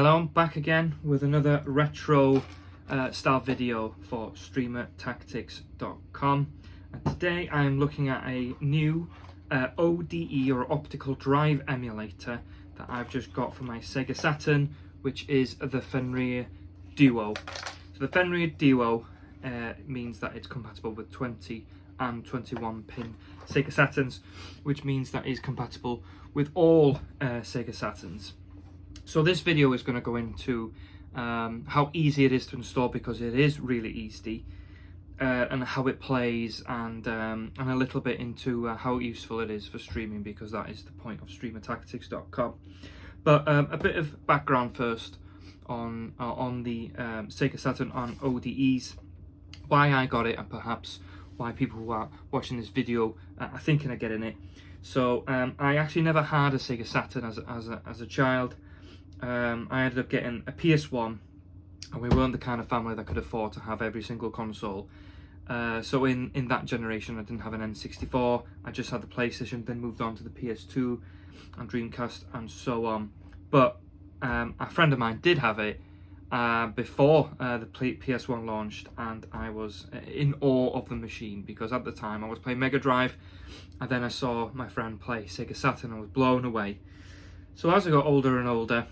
Hello, I'm back again with another retro style video for streamertactics.com, and today I'm looking at a new ODE or optical drive emulator that I've just got for my Sega Saturn, which is the Fenrir Duo. So the Fenrir Duo means that it's compatible with 20 and 21 pin Sega Saturns, which means that it's compatible with all Sega Saturns. So this video is going to go into how easy it is to install, because it is really easy, and how it plays, and a little bit into how useful it is for streaming, because that is the point of streamertactics.com. But a bit of background first on the Sega Saturn on ODEs, why I got it, and perhaps why people who are watching this video are thinking of getting it. So I actually never had a Sega Saturn as a child. I ended up getting a PS1, and we weren't the kind of family that could afford to have every single console. So in that generation, I didn't have an N64. I just had the PlayStation, then moved on to the PS2 and Dreamcast and so on. But a friend of mine did have it before the PS1 launched, and I was in awe of the machine, because at the time I was playing Mega Drive, and then I saw my friend play Sega Saturn and I was blown away. So as I got older and older,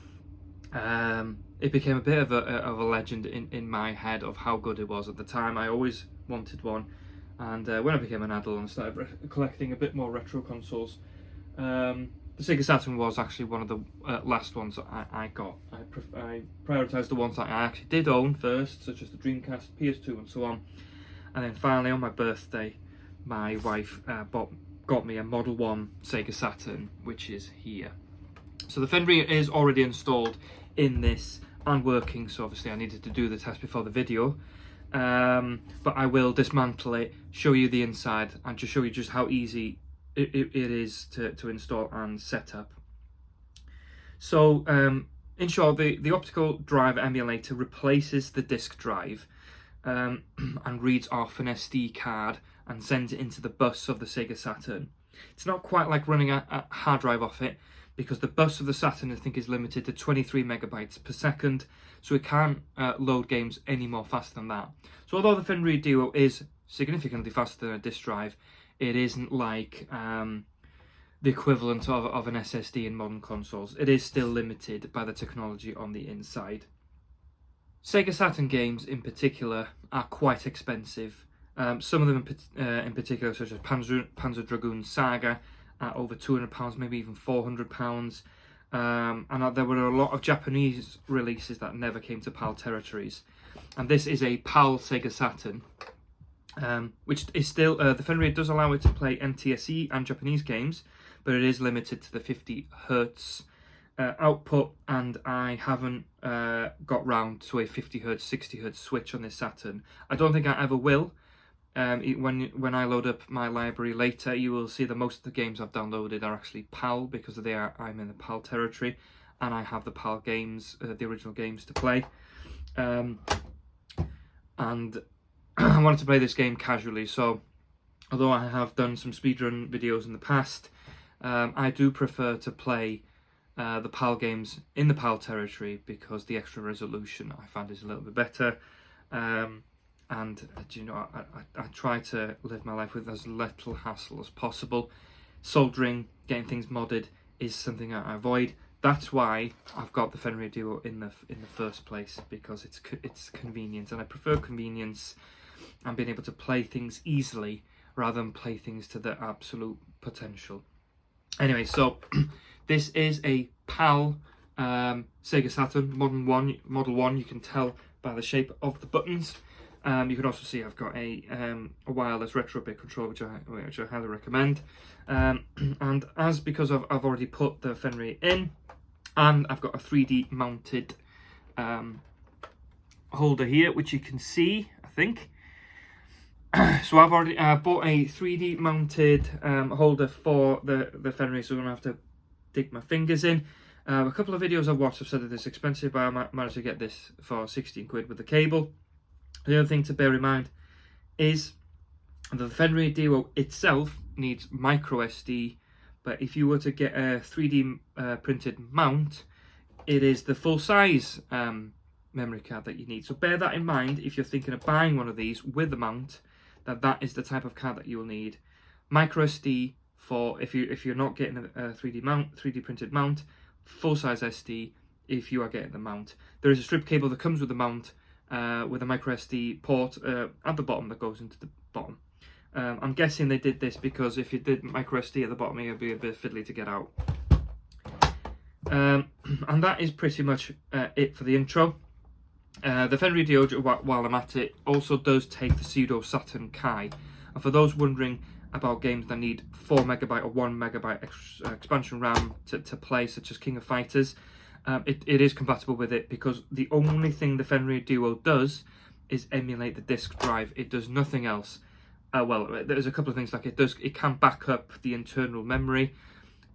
it became a bit of a legend in my head of how good it was. At the time, I always wanted one, and when I became an adult and started collecting a bit more retro consoles, the Sega Saturn was actually one of the last ones that I got. I prioritised the ones that I actually did own first, such as the Dreamcast, PS2 and so on, and then finally on my birthday, my wife got me a Model 1 Sega Saturn, which is here. So the Fenrir is already installed in this and working, so obviously I needed to do the test before the video, but I will dismantle it, show you the inside, and just show you just how easy it is to install and set up. So in short, the optical drive emulator replaces the disk drive and reads off an SD card and sends it into the bus of the Sega Saturn. It's not quite like running a hard drive off it, because the bus of the Saturn, I think, is limited to 23 megabytes per second, so it can't load games any more faster than that. So although the Fenrir Duo is significantly faster than a disk drive, it isn't like the equivalent of an SSD in modern consoles. It is still limited by the technology on the inside. Sega Saturn games in particular are quite expensive. Some of them in particular, such as Panzer Dragoon Saga, at over £200, maybe even £400. And there were a lot of Japanese releases that never came to PAL territories. And this is a PAL Sega Saturn, which is still, the Fenrir does allow it to play NTSC and Japanese games, but it is limited to the 50 Hz output, and I haven't got round to a 50 Hz, 60 Hz switch on this Saturn. I don't think I ever will. When I load up my library later, you will see that most of the games I've downloaded are actually PAL, because I'm in the PAL territory, and I have the PAL games, the original games to play. And I wanted to play this game casually, so although I have done some speedrun videos in the past, I do prefer to play the PAL games in the PAL territory, because the extra resolution I find is a little bit better. And you know, I try to live my life with as little hassle as possible. Soldering, getting things modded is something I avoid. That's why I've got the Fenrir Duo in the first place, because it's convenient, and I prefer convenience and being able to play things easily rather than play things to their absolute potential. Anyway, so this is a PAL Sega Saturn Model 1. You can tell by the shape of the buttons. You can also see I've got a wireless retro bit controller, which I highly recommend. And because I've already put the Fenrir in, and I've got a 3D mounted holder here, which you can see, I think. So I've already bought a 3D mounted holder for the Fenrir, so I'm gonna have to dig my fingers in. A couple of videos I've watched have said that it's expensive, but I managed to get this for 16 quid with the cable. The other thing to bear in mind is that the Fenrir Duo itself needs micro SD, but if you were to get a 3D printed mount, it is the full-size memory card that you need. So bear that in mind if you're thinking of buying one of these with the mount, that is the type of card that you will need. Micro SD for if you're not getting a 3D printed mount, full-size SD if you are getting the mount. There is a strip cable that comes with the mount with a micro SD port at the bottom that goes into the bottom. I'm guessing they did this because if you did micro SD at the bottom, it would be a bit fiddly to get out. And that is pretty much it for the intro. The Fenrir Duo, while I'm at it, also does take the Sega Saturn Kai. And for those wondering about games that need 4 MB or 1 MB expansion RAM to play, such as King of Fighters, it is compatible with it, because the only thing the Fenrir Duo does is emulate the disk drive. It does nothing else. Well, there's a couple of things, like it can back up the internal memory,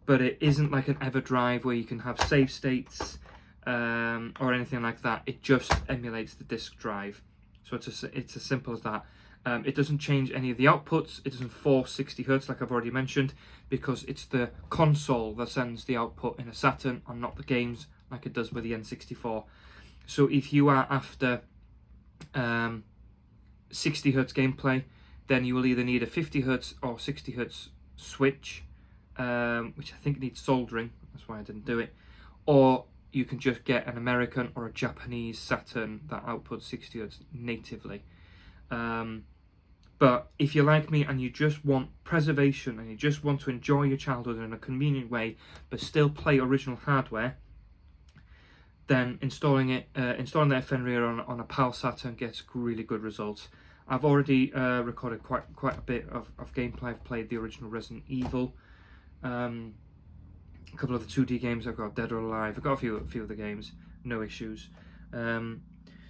but it isn't like an EverDrive where you can have save states or anything like that. It just emulates the disk drive. So it's as simple as that. It doesn't change any of the outputs. It doesn't force 60 Hz like I've already mentioned, because it's the console that sends the output in a Saturn and not the games like it does with the N64. So if you are after 60 Hz gameplay, then you will either need a 50 Hz or 60 Hz switch, which I think needs soldering, that's why I didn't do it, or you can just get an American or a Japanese Saturn that outputs 60 Hz natively. But if you're like me and you just want preservation and you just want to enjoy your childhood in a convenient way but still play original hardware, then installing the Fenrir on a PAL Saturn gets really good results. I've already recorded quite a bit of gameplay. I've played the original Resident Evil, a couple of the 2D games. I've got Dead or Alive. I've got a few of the games, no issues.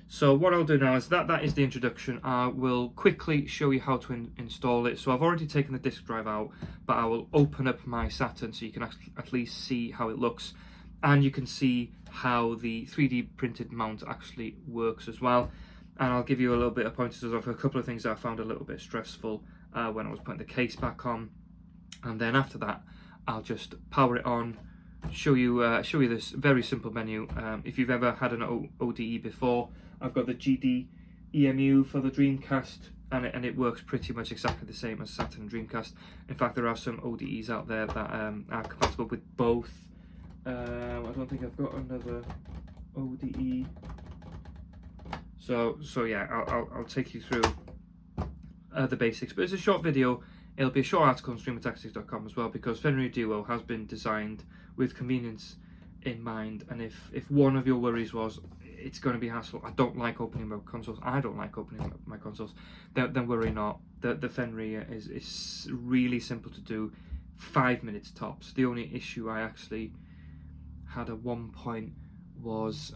So what I'll do now is that is the introduction. I will quickly show you how to install it. So I've already taken the disk drive out, but I will open up my Saturn so you can at least see how it looks, and you can see how the 3D printed mount actually works as well. And I'll give you a little bit of pointers of a couple of things that I found a little bit stressful when I was putting the case back on. And then after that, I'll just power it on, show you this very simple menu. If you've ever had an ODE before, I've got the GD EMU for the Dreamcast, and it works pretty much exactly the same as Saturn and Dreamcast. In fact, there are some ODEs out there that are compatible with both. I don't think I've got another ODE. So yeah, I'll take you through the basics, but it's a short video. It'll be a short article on streamertactics.com as well, because Fenrir Duo has been designed with convenience in mind. And if one of your worries was it's going to be hassle, I don't like opening my consoles, I don't like opening my consoles, then worry not. The Fenrir is really simple to do, 5 minutes tops. The only issue I actually had at one point was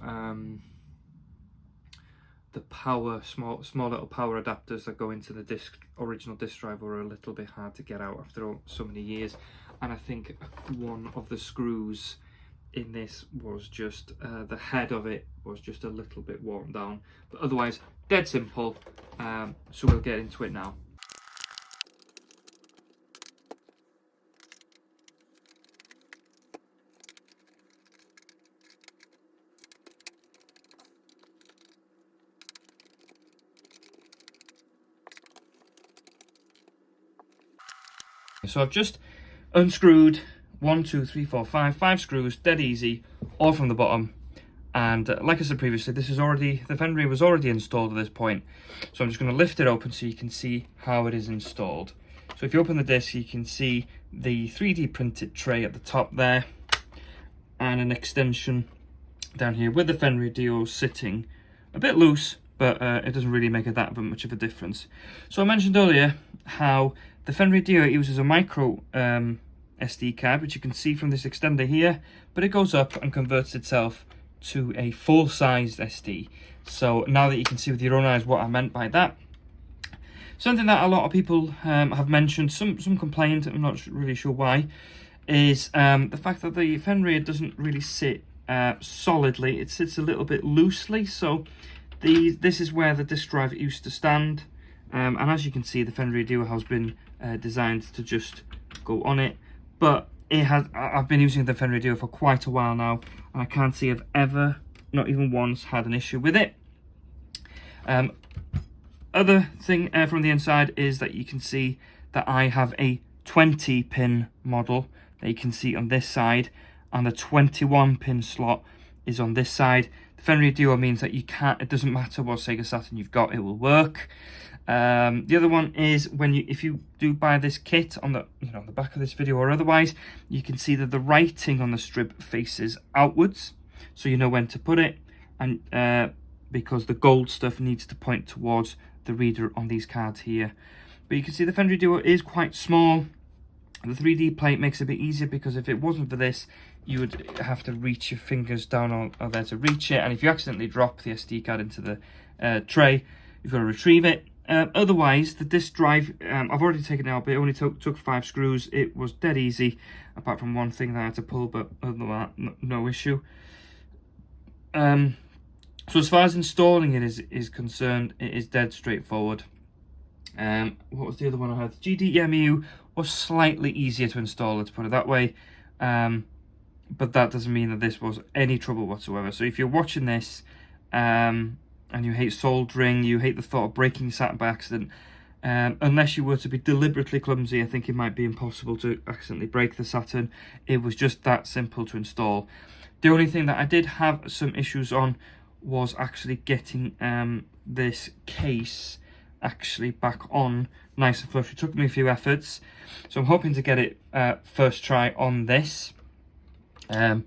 the power, small little power adapters that go into the original disk drive were a little bit hard to get out after so many years, and I think one of the screws in this was just the head of it was just a little bit worn down, but otherwise dead simple. So we'll get into it now. So I've just unscrewed 5 screws, dead easy, all from the bottom. And like I said previously, the Fenrir was already installed at this point. So I'm just going to lift it open so you can see how it is installed. So if you open the disc, you can see the 3D printed tray at the top there, and an extension down here with the Fenrir Duo sitting a bit loose, but it doesn't really make that much of a difference. So I mentioned earlier how the Fenrir Duo uses a micro SD card, which you can see from this extender here, but it goes up and converts itself to a full-sized SD. So now that you can see with your own eyes what I meant by that, something that a lot of people have mentioned, some complained, I'm not really sure why, is the fact that the Fenrir doesn't really sit solidly. It sits a little bit loosely. So this is where the disk drive used to stand, and as you can see, the Fenrir Duo has been designed to just go on it. But I've been using the Fenrir Duo for quite a while now, and I can't see I've ever, not even once, had an issue with it. Other thing from the inside is that you can see that I have a 20 pin model that you can see on this side, and the 21 pin slot is on this side. The Fenrir Duo means that you can't, it doesn't matter what Sega Saturn you've got, it will work. The other one is if you do buy this kit on the the back of this video or otherwise, you can see that the writing on the strip faces outwards, so you know when to put it, and because the gold stuff needs to point towards the reader on these cards here. But you can see the Fenrir Duo is quite small. The 3D plate makes it a bit easier, because if it wasn't for this, you would have to reach your fingers down or there to reach it, and if you accidentally drop the SD card into the tray, you've got to retrieve it. Otherwise, the disk drive, I've already taken it out, but it only took 5 screws. It was dead easy, apart from one thing that I had to pull, but other than that, no issue. So as far as installing it is concerned, it is dead straightforward. What was the other one I had? The GDEMU was slightly easier to install, let's put it that way. But that doesn't mean that this was any trouble whatsoever. So if you're watching this, and you hate soldering, you hate the thought of breaking Saturn by accident, unless you were to be deliberately clumsy, I think it might be impossible to accidentally break the Saturn. It was just that simple to install. The only thing that I did have some issues on was actually getting this case actually back on nice and flush. It took me a few efforts, so I'm hoping to get it first try on this. The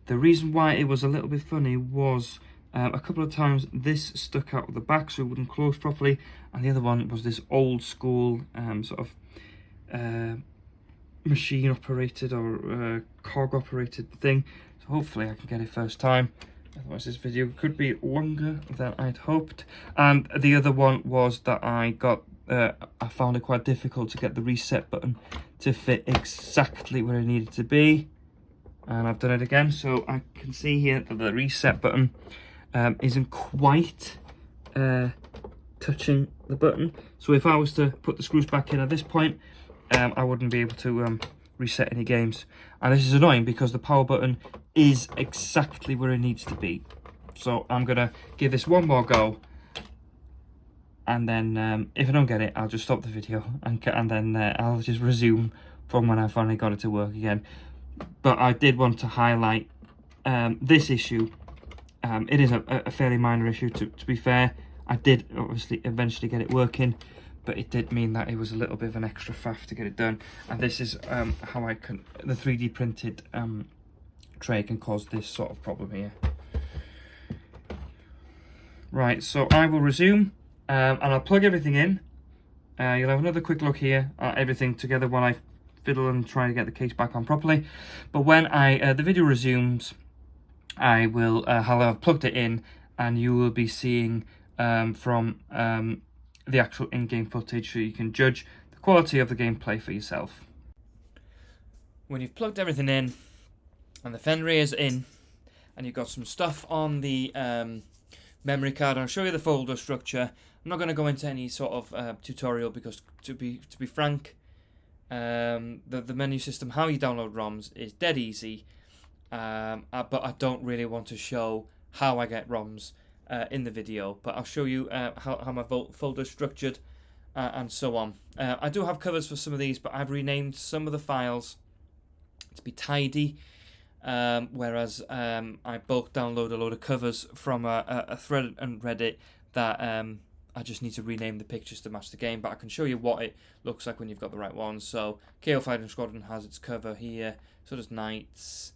reason why it was a little bit funny was a couple of times this stuck out of the back, so it wouldn't close properly, and the other one was this old school sort of machine operated or cog operated thing. So hopefully I can get it first time, otherwise this video could be longer than I'd hoped. And the other one was that I found it quite difficult to get the reset button to fit exactly where it needed to be, and I've done it again. So I can see here that the reset button isn't quite touching the button. So if I was to put the screws back in at this point, I wouldn't be able to reset any games. And this is annoying because the power button is exactly where it needs to be. So I'm gonna give this one more go, and then if I don't get it, I'll just stop the video and then I'll just resume from when I finally got it to work again. But I did want to highlight this issue. It is a fairly minor issue, to be fair. I did obviously eventually get it working, but it did mean that it was a little bit of an extra faff to get it done. And this is how the 3D printed tray can cause this sort of problem here. Right, so I will resume, and I'll plug everything in. You'll have another quick look here at everything together while I fiddle and try to get the case back on properly. But when the video resumes, I will have plugged it in, and you will be seeing from the actual in-game footage, so you can judge the quality of the gameplay for yourself. When you've plugged everything in and the Fenrir is in, and you've got some stuff on the memory card, I'll show you the folder structure. I'm not going to go into any sort of tutorial, because to be frank, the menu system, how you download ROMs, is dead easy. But I don't really want to show how I get ROMs in the video, but I'll show you how my folder is structured and so on. I do have covers for some of these, but I've renamed some of the files to be tidy, whereas I bulk download a load of covers from a thread on Reddit that I just need to rename the pictures to match the game, but I can show you what it looks like when you've got the right ones. So KO Fighting Squadron has its cover here, so does Knights,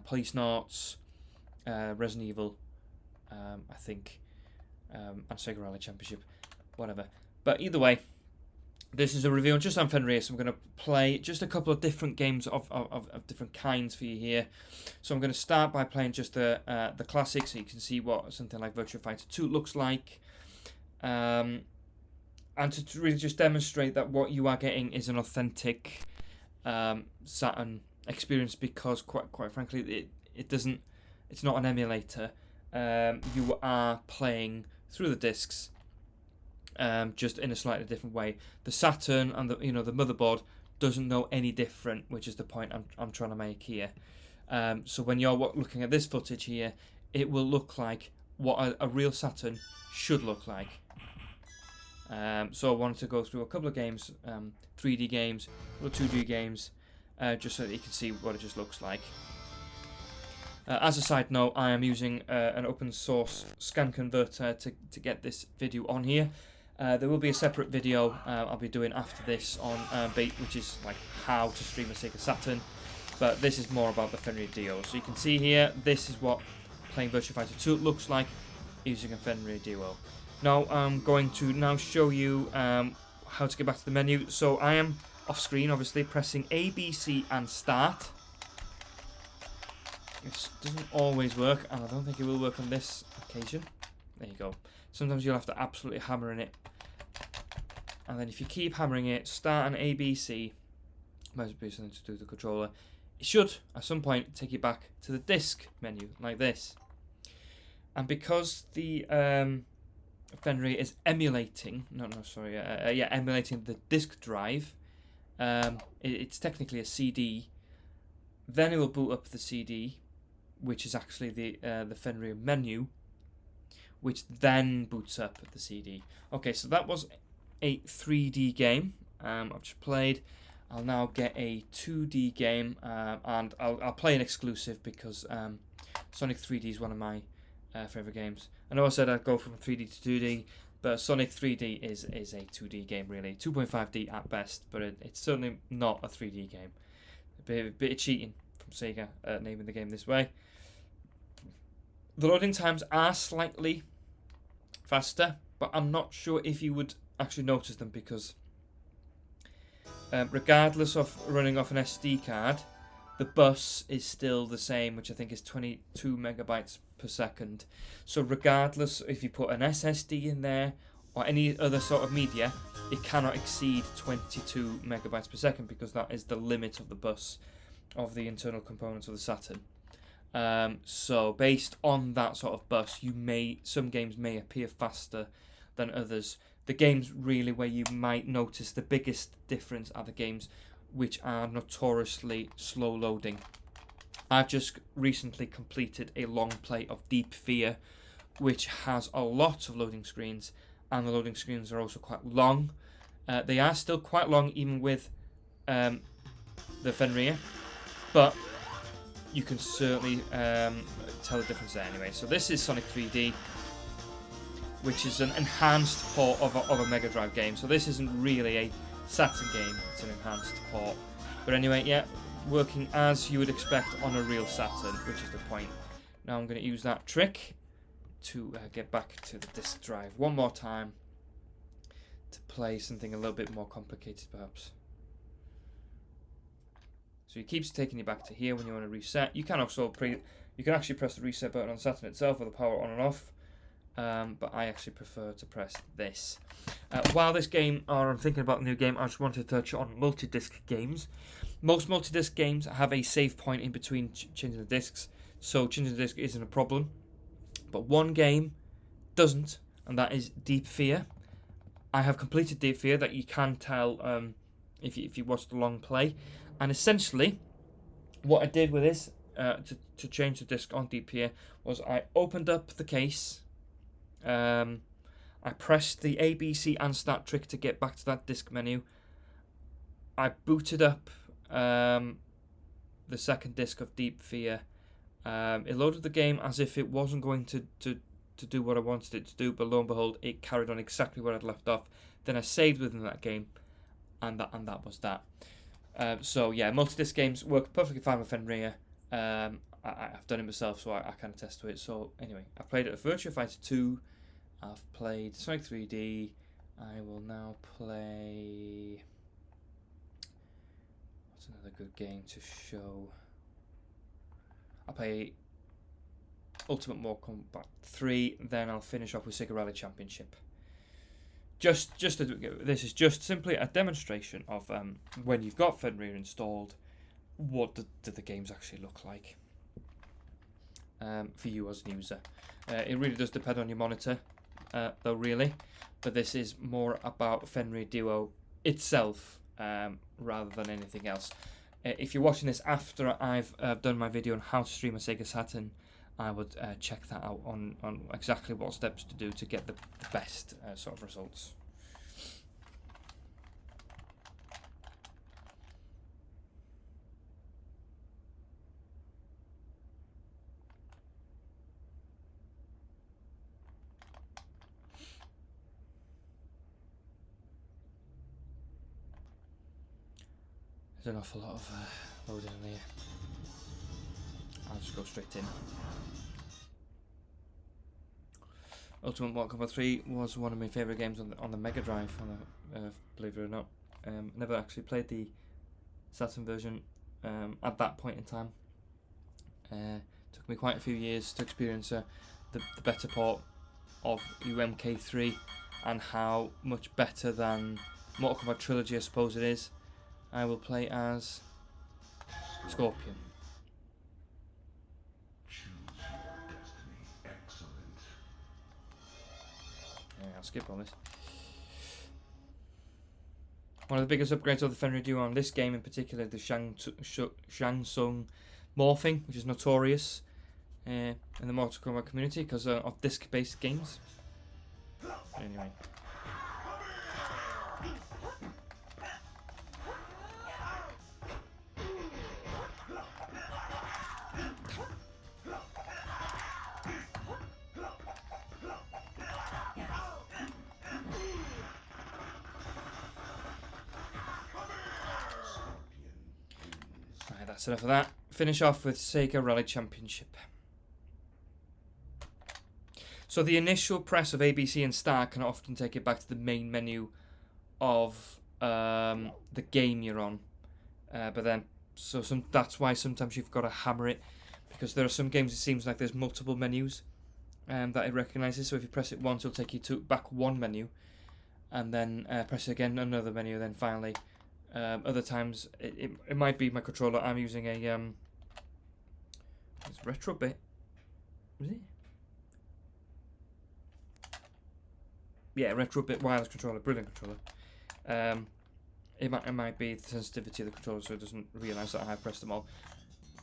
Police Noughts, Resident Evil, I think, and Sega Rally Championship, whatever. But either way, this is a review just on Fenrir, so I'm going to play just a couple of different games of different kinds for you here. So I'm going to start by playing just the classic, so you can see what something like Virtua Fighter 2 looks like. And to really just demonstrate that what you are getting is an authentic Saturn experience, because quite frankly, it's not an emulator. You are playing through the discs, just in a slightly different way. The Saturn and the motherboard doesn't know any different, which is the point I'm trying to make here. So when you're looking at this footage here, it will look like what a real Saturn should look like. So I wanted to go through a couple of games, 3D games, a couple of 2D games, just so that you can see what it just looks like. As a side note, I am using an open source scan converter to get this video on here. There will be a separate video I'll be doing after this on which is like how to stream a Sega Saturn, but this is more about the Fenrir Duo. So you can see here, this is what playing Virtua Fighter 2 looks like using a Fenrir Duo. Now I'm going to now show you how to get back to the menu. So I am off screen, obviously, pressing A, B, C and start. This doesn't always work, and I don't think it will work on this occasion. There you go. Sometimes you'll have to absolutely hammer in it. And then if you keep hammering it, start an ABC, might be something to do with the controller, it should, at some point, take you back to the disk menu, like this. And because the Fenrir is emulating, emulating the disk drive, it's technically a CD, then it will boot up the CD, which is actually the Fenrir menu, which then boots up the CD. Okay, so that was a 3D game I've just played. I'll now get a 2D game, and I'll play an exclusive because Sonic 3D is one of my favourite games. I know I said I'd go from 3D to 2D, but Sonic 3D is a 2D game really, 2.5D at best, but it's certainly not a 3D game. A bit of cheating from Sega naming the game this way. The loading times are slightly faster, but I'm not sure if you would actually notice them because regardless of running off an SD card, the bus is still the same, which I think is 22 megabytes per second. So regardless if you put an SSD in there or any other sort of media, it cannot exceed 22 megabytes per second because that is the limit of the bus of the internal components of the Saturn. So based on that sort of bus, some games may appear faster than others. The games really where you might notice the biggest difference are the games which are notoriously slow loading. I've just recently completed a long play of Deep Fear, which has a lot of loading screens, and the loading screens are also quite long. They are still quite long even with the Fenrir, but you can certainly tell the difference there anyway. So this is Sonic 3D, which is an enhanced port of a Mega Drive game. So this isn't really a Saturn game, it's an enhanced port. But anyway, yeah, working as you would expect on a real Saturn, which is the point. Now I'm going to use that trick to get back to the disk drive one more time to play something a little bit more complicated perhaps. So it keeps taking you back to here when you want to reset. You can also you can actually press the reset button on Saturn itself with the power on and off. But I actually prefer to press this. While this game, or I'm thinking about the new game, I just want to touch on multi-disc games. Most multi-disc games have a save point in between changing the discs, so changing the disc isn't a problem. But one game doesn't, and that is Deep Fear. I have completed Deep Fear, that you can tell if you watch the long play. And essentially, what I did with this to change the disc on Deep Fear was I opened up the case. I pressed the A, B, C and start trick to get back to that disk menu. I booted up the second disc of Deep Fear. It loaded the game as if it wasn't going to do what I wanted it to do, but lo and behold, it carried on exactly where I'd left off. Then I saved within that game, and that was that. So yeah, multi-disc games work perfectly fine with Fenrir. I've done it myself, so I can attest to it. So anyway, I've played it at Virtua Fighter 2. I've played Sonic 3D. I will now play... What's another good game to show? I'll play Ultimate Mortal Kombat 3. Then I'll finish off with Sega Rally Championship. This is just simply a demonstration of when you've got Fenrir installed, what do the games actually look like for you as an user. It really does depend on your monitor, though, really. But this is more about Fenrir Duo itself rather than anything else. If you're watching this after I've done my video on how to stream a Sega Saturn, I would check that out on exactly what steps to do to get the best sort of results. There's an awful lot of loading in here. I'll just go straight in. Ultimate Mortal Kombat 3 was one of my favourite games on the Mega Drive, believe it or not. Never actually played the Saturn version at that point in time. Took me quite a few years to experience the better part of UMK3 and how much better than Mortal Kombat Trilogy I suppose it is. I will play as Scorpion. Yeah, I'll skip all this. One of the biggest upgrades of the Fenrir Duo on this game in particular, the Shang Tsung morphing, which is notorious in the Mortal Kombat community because of disc-based games. Anyway. That's enough of that. Finish off with Sega Rally Championship. So the initial press of ABC and Start can often take it back to the main menu of the game you're on. But then, that's why sometimes you've got to hammer it, because there are some games it seems like there's multiple menus that it recognises. So if you press it once, it'll take you to back one menu, and then press it again, another menu, then finally. Other times it might be my controller. I'm using a it's retro bit. Is it? Yeah, retro bit wireless controller, brilliant controller. It might be the sensitivity of the controller, so it doesn't realise that I have pressed them all.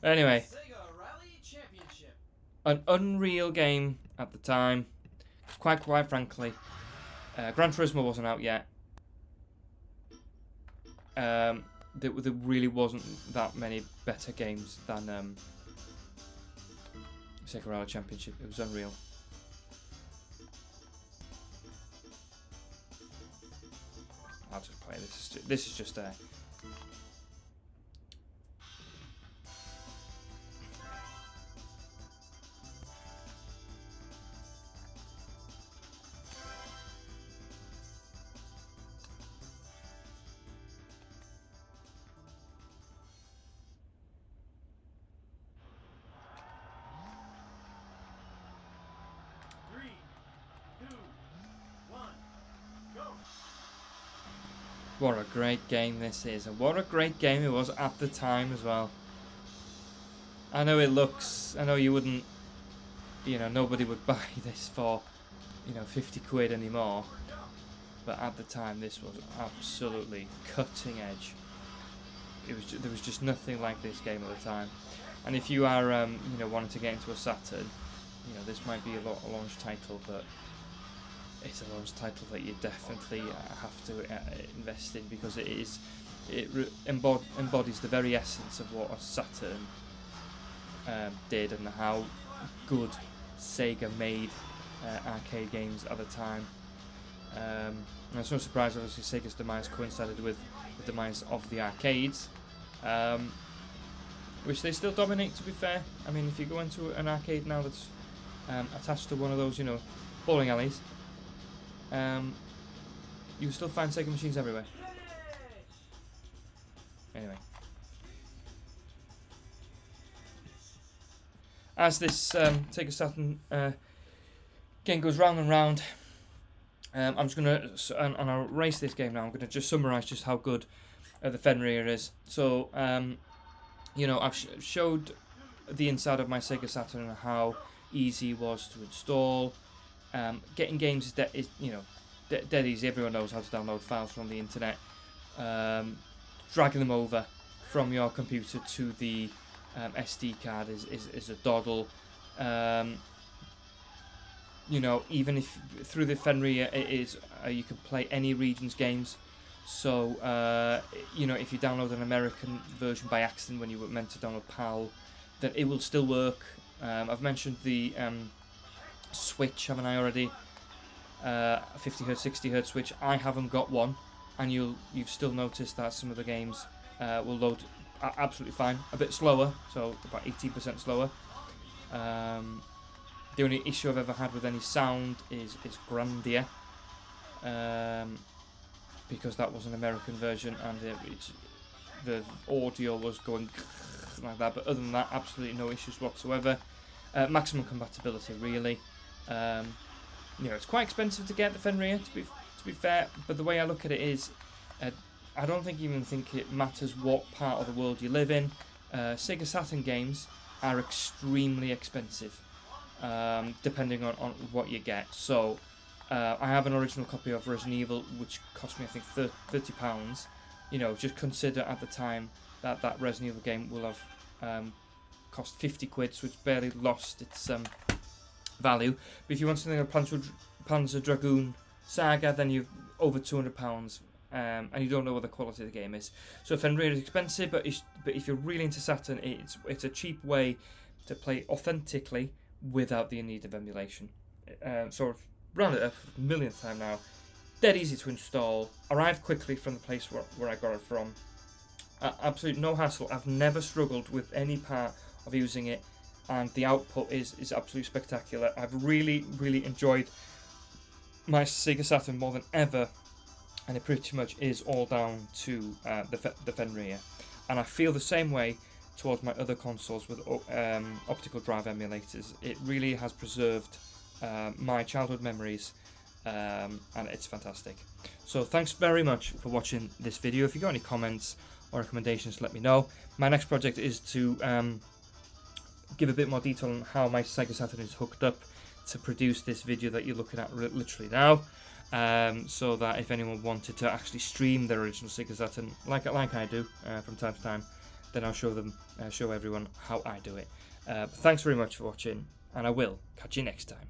Anyway, Sega Rally Championship. An unreal game at the time. Quite frankly, Gran Turismo wasn't out yet. There really wasn't that many better games than Sega Rally Championship. It was unreal. I'll just play this. This is just What a great game this is, and what a great game it was at the time as well. I know you wouldn't, nobody would buy this for, 50 quid anymore. But at the time, this was absolutely cutting edge. There was just nothing like this game at the time. And if you are, wanting to get into a Saturn, this might be a launch title, but it's a launch title that you definitely have to invest in, because it embodies the very essence of what a Saturn did and how good Sega made arcade games at the time. And it's no surprise, obviously, Sega's demise coincided with the demise of the arcades, which they still dominate, to be fair. I mean, if you go into an arcade now that's attached to one of those, bowling alleys, you still find Sega machines everywhere. Anyway, as this Sega Saturn game goes round and round, I'm just gonna and I'll race this game now. I'm gonna just summarise just how good the Fenrir is. So, I've showed the inside of my Sega Saturn and how easy it was to install. Getting games is dead easy. Everyone knows how to download files from the internet. Dragging them over from your computer to the SD card is a doddle. You know, even if through the Fenrir it is you can play any region's games. So you know, if you download an American version by accident when you were meant to download PAL, then it will still work. I've mentioned the switch, haven't I already? 50Hz, 60Hz switch. I haven't got one, and you've still noticed that some of the games will load absolutely fine. A bit slower, so about 18% slower. The only issue I've ever had with any sound is Grandia, because that was an American version and the audio was going like that. But other than that, absolutely no issues whatsoever. Maximum compatibility, really. You know, it's quite expensive to get the Fenrir, to be fair. But the way I look at it is, I don't even think it matters what part of the world you live in. Sega Saturn games are extremely expensive, depending on what you get. So I have an original copy of Resident Evil, which cost me I think £30. You know, just consider at the time that Resident Evil game will have cost 50 quid, so it's barely lost its value. But if you want something like Panzer Dragoon Saga, then you've over £200, and you don't know what the quality of the game is. So Fenrir is expensive, but if you're really into Saturn, it's a cheap way to play authentically without the need of emulation. So I've rounded it up for the millionth time now. Dead easy to install. Arrived quickly from the place where I got it from. Absolute no hassle. I've never struggled with any part of using it, and the output is absolutely spectacular. I've really enjoyed my Sega Saturn more than ever, and it pretty much is all down to the Fenrir. And I feel the same way towards my other consoles with optical drive emulators. It really has preserved my childhood memories, and it's fantastic. So thanks very much for watching this video. If you got any comments or recommendations, let me know. My next project is to give a bit more detail on how my Sega Saturn is hooked up to produce this video that you're looking at literally now, so that if anyone wanted to actually stream their original Sega Saturn like I do from time to time, then I'll show everyone how I do it. Thanks very much for watching, and I will catch you next time.